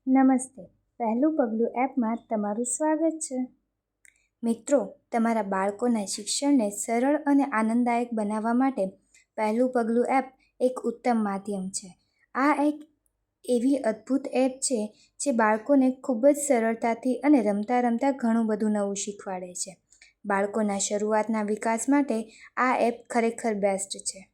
નમસ્તે. પહેલું પગલું એપમાં તમારું સ્વાગત છે. મિત્રો, તમારા બાળકોના શિક્ષણને સરળ અને આનંદદાયક બનાવવા માટે પહેલું પગલું એપ એક ઉત્તમ માધ્યમ છે. આ એક એવી અદ્ભુત એપ છે જે બાળકોને ખૂબ જ સરળતાથી અને રમતા રમતા ઘણું બધું નવું શીખવાડે છે. બાળકોના શરૂઆતના વિકાસ માટે આ એપ ખરેખર બેસ્ટ છે.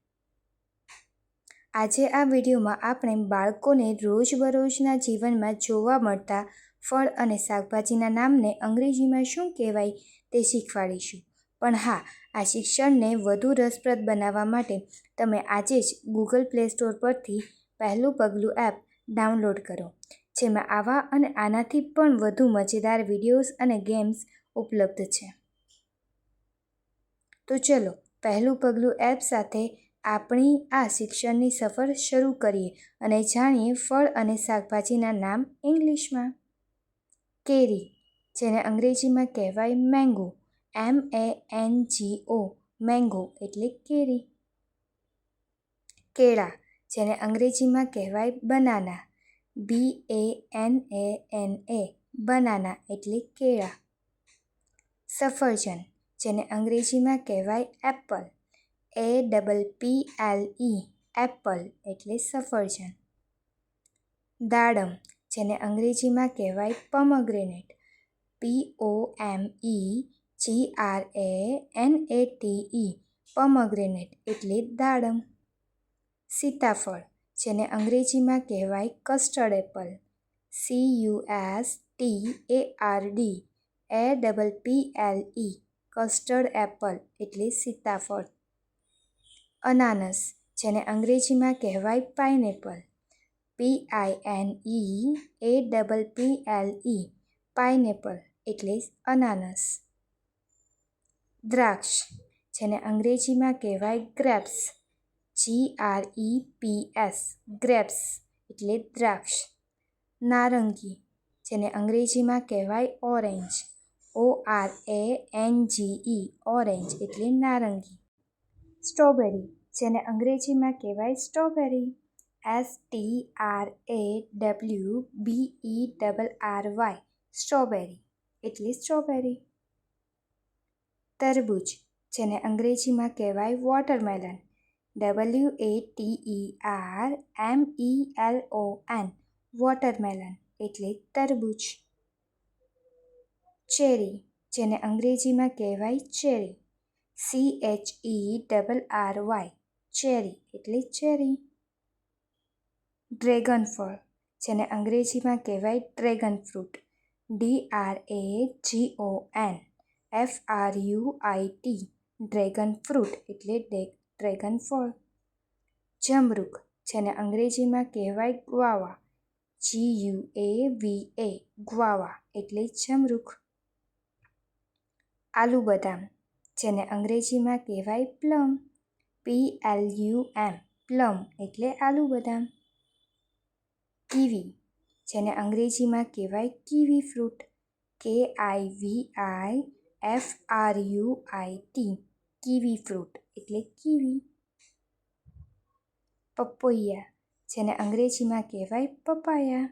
આજે આ વિડીયોમાં આપણે બાળકોને રોજબરોજના જીવનમાં જોવા મળતા ફળ અને શાકભાજીના નામને અંગ્રેજીમાં શું કહેવાય તે શીખવાડીશું. પણ હા, આ શિક્ષણને વધુ રસપ્રદ બનાવવા માટે તમે આજે જ ગૂગલ પ્લે સ્ટોર પરથી પહેલું પગલું એપ ડાઉનલોડ કરો, જેમાં આવા અને આનાથી પણ વધુ મજેદાર વિડીયોઝ અને ગેમ્સ ઉપલબ્ધ છે. તો ચલો, પહેલું પગલું એપ સાથે આપણી આ શિક્ષણની સફર શરૂ કરીએ અને જાણીએ ફળ અને શાકભાજીના નામ ઇંગ્લિશમાં. કેરી, જેને અંગ્રેજીમાં કહેવાય મેંગો, MANGO, મેંગો એટલે કેરી. કેળા, જેને અંગ્રેજીમાં કહેવાય બનાના, BANANA, બનાના એટલે કેળા. સફરજન, જેને અંગ્રેજીમાં કહેવાય એપલ, APPLE, એપલ એટલે સફરજન. દાડમ, જેને અંગ્રેજીમાં કહેવાય પોમગ્રેનેટ, POMEGRANATE, પોમગ્રેનેટ એટલે દાડમ. સીતાફળ, જેને અંગ્રેજીમાં કહેવાય custard Apple, CUSTARD, custard Apple એટલે સીતાફળ. અનાનસ, જેને અંગ્રેજીમાં કહેવાય પાઇનેપલ, PINEAPPLE, પાઇનેપલ એટલે અનાનસ. દ્રાક્ષ, જેને અંગ્રેજીમાં કહેવાય ગ્રેપ્સ, GREPS, ગ્રેપ્સ એટલે દ્રાક્ષ. નારંગી, જેને અંગ્રેજીમાં કહેવાય ઓરેન્જ, ORANGE, ઓરેન્જ એટલે નારંગી. સ્ટ્રોબેરી, જેને અંગ્રેજીમાં કહેવાય સ્ટ્રોબેરી, STRAWBERRY, સ્ટ્રોબેરી એટલે સ્ટ્રોબેરી. તરબૂચ, જેને અંગ્રેજીમાં કહેવાય વોટરમેલન, WATERMELON, વોટરમેલન એટલે તરબૂચ. ચેરી, જેને અંગ્રેજીમાં કહેવાય ચેરી, CHERRY, ચેરી એટલે ચેરી. ડ્રેગન ફળ, જેને અંગ્રેજીમાં કહેવાય dragon fruit, DRAGON FRUIT, dragon fruit એટલે ડ્રેગન ફળ. જમરૂખ, જેને અંગ્રેજીમાં કહેવાય ગ્વાવા, GUAVA, ગ્વાવા એટલે જમરૂખ. આલુ બદામ, જેને અંગ્રેજીમાં કહેવાય પ્લમ, PLUM, પ્લમ એટલે આલુ બદામ. કીવી, જેને અંગ્રેજીમાં કહેવાય kiwi fruit, KIVI FRUIT, kiwi fruit એટલે કીવી. પપૈયા, જેને અંગ્રેજીમાં કહેવાય પપાયા,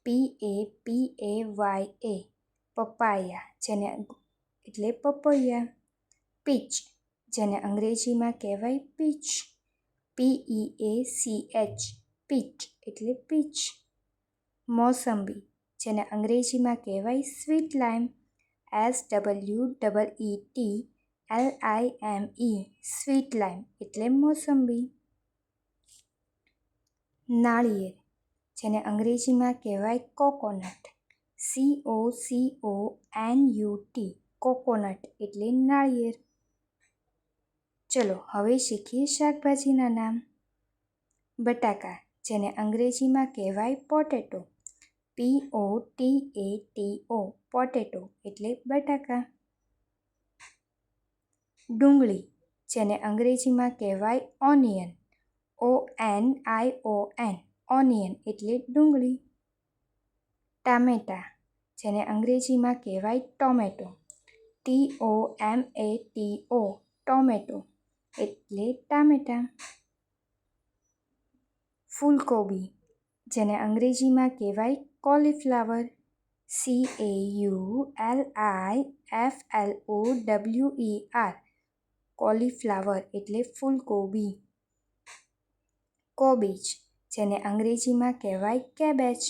PAPAYA, પપાયા એટલે પપૈયા. પીચ, જેને અંગ્રેજીમાં કહેવાય પીચ, PEACH, પીચ એટલે પીચ. મોસંબી, જેને અંગ્રેજીમાં કહેવાય સ્વીટ લાઇમ, SWEETLIME, સ્વીટ લાઇમ એટલે મોસંબી. નાળિયેર, જેને અંગ્રેજીમાં કહેવાય કોકોનટ, COCONUT, કોકોનટ એટલે નાળિયેર. ચલો હવે શીખીએ શાકભાજીના નામ. બટાકા, જેને અંગ્રેજીમાં કહેવાય પોટેટો, POTATO, પોટેટો એટલે બટાકા. ડુંગળી, જેને અંગ્રેજીમાં કહેવાય ઓનિયન, ONION, ઓનિયન એટલે ડુંગળી. ટામેટાં, જેને અંગ્રેજીમાં કહેવાય ટોમેટો, TOMATO, ટોમેટો એટલે ટામેટાં. ફૂલકોબી, જેને અંગ્રેજીમાં કહેવાય કોલીફ્લાવર. CAULIFLOWER કોલીફ્લાવર એટલે ફૂલકોબી. કોબીજ, જેને અંગ્રેજીમાં કહેવાય કેબેજ.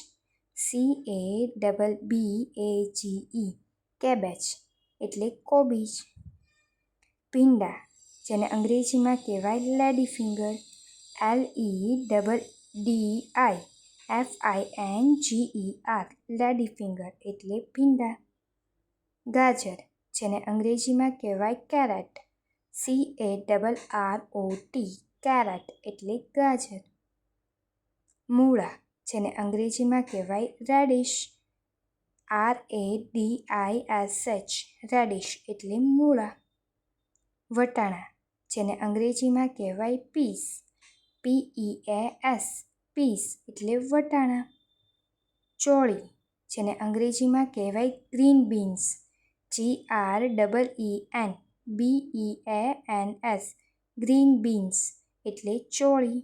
CABBAGE કેબેજ એટલે કોબીજ. ભીંડા, જેને અંગ્રેજીમાં કહેવાય લેડીફિંગર. LEDDIFINGER લેડીફિંગર એટલે ભીંડા. ગાજર, જેને અંગ્રેજીમાં કહેવાય કેરેટ. CARROT કેરેટ એટલે ગાજર. મૂળા, જેને અંગ્રેજીમાં કહેવાય રેડિશ. RADISH રેડિશ એટલે મૂળા. વટાણા, જેને અંગ્રેજીમાં કહેવાય પીસ. PEAS પીસ એટલે વટાણા. ચોળી, જેને અંગ્રેજીમાં કહેવાય green beans. GREENBEANS green beans એટલે ચોળી.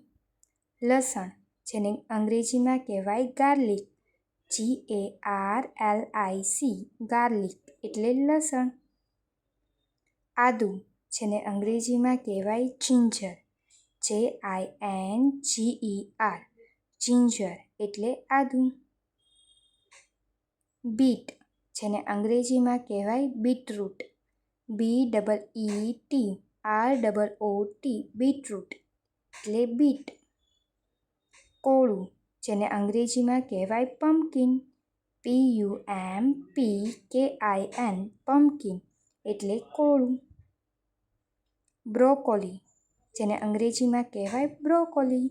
લસણ, જેને અંગ્રેજીમાં કહેવાય ગાર્લિક. GARLIC ગાર્લિક એટલે લસણ. આદુ, જેને અંગ્રેજીમાં કહેવાય જિંજર. JINGER જિંજર એટલે આદુ. બીટ, જેને અંગ્રેજીમાં કહેવાય બીટરૂટ. BEETROOT બીટરૂટ એટલે બીટ. કોળું, જેને અંગ્રેજીમાં કહેવાય પમ્પકિન. PUMPKIN પમ્પકિન એટલે કોળું. બ્રોકોલી, જેને અંગ્રેજીમાં કહેવાય બ્રોકોલી.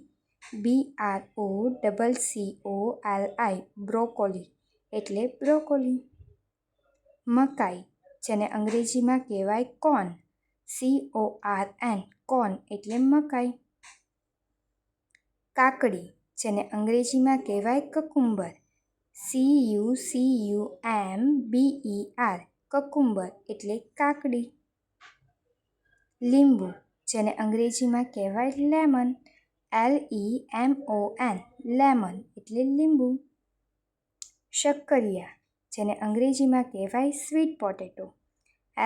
BROCCOLI બ્રોકોલી એટલે બ્રોકોલી. મકાઈ, જેને અંગ્રેજીમાં કહેવાય કોર્ન. CORN કોર્ન એટલે મકાઈ. કાકડી, જેને અંગ્રેજીમાં કહેવાય કકુંબર. CUCUMBER કકુંબર એટલે કાકડી. લીંબુ, જેને અંગ્રેજીમાં કહેવાય લેમન. LEMON લેમન એટલે લીંબુ. શક્કરિયા, જેને અંગ્રેજીમાં કહેવાય sweet potato.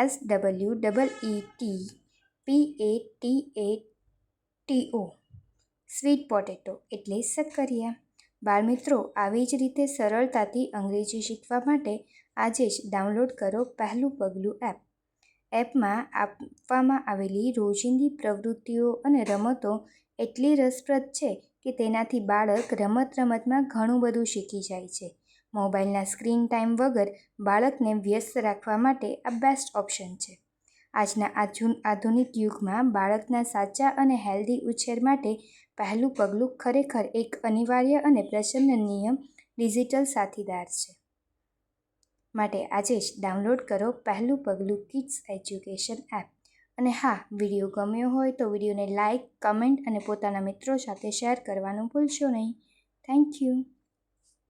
SWEETPOTATO sweet potato એટલે શક્કરિયા. બાળમિત્રો, આવી જ રીતે સરળતાથી અંગ્રેજી શીખવા માટે આજે જ ડાઉનલોડ કરો પહેલું પગલું એપ. એપમાં આપવામાં આવેલી રોજિંદી પ્રવૃત્તિઓ અને રમતો એટલી રસપ્રદ છે કે તેનાથી બાળક રમતમાં ઘણું બધું શીખી જાય છે. મોબાઈલના સ્ક્રીન ટાઈમ વગર બાળકને વ્યસ્ત રાખવા માટે આ બેસ્ટ ઓપ્શન છે. આજના આધુનિક યુગમાં બાળકના સાચા અને હેલ્ધી ઉછેર માટે પહેલું પગલું ખરેખર એક અનિવાર્ય અને પ્રશંસનીય ડિજિટલ સાથીદાર છે. માટે આજે જ ડાઉનલોડ કરો પહેલું પગલું કિડ્સ એજ્યુકેશન એપ. અને હા, વિડીયો ગમ્યો હોય તો વિડીયોને લાઇક, કમેન્ટ અને પોતાના મિત્રો સાથે શેર કરવાનું ભૂલશો નહીં. Thank you.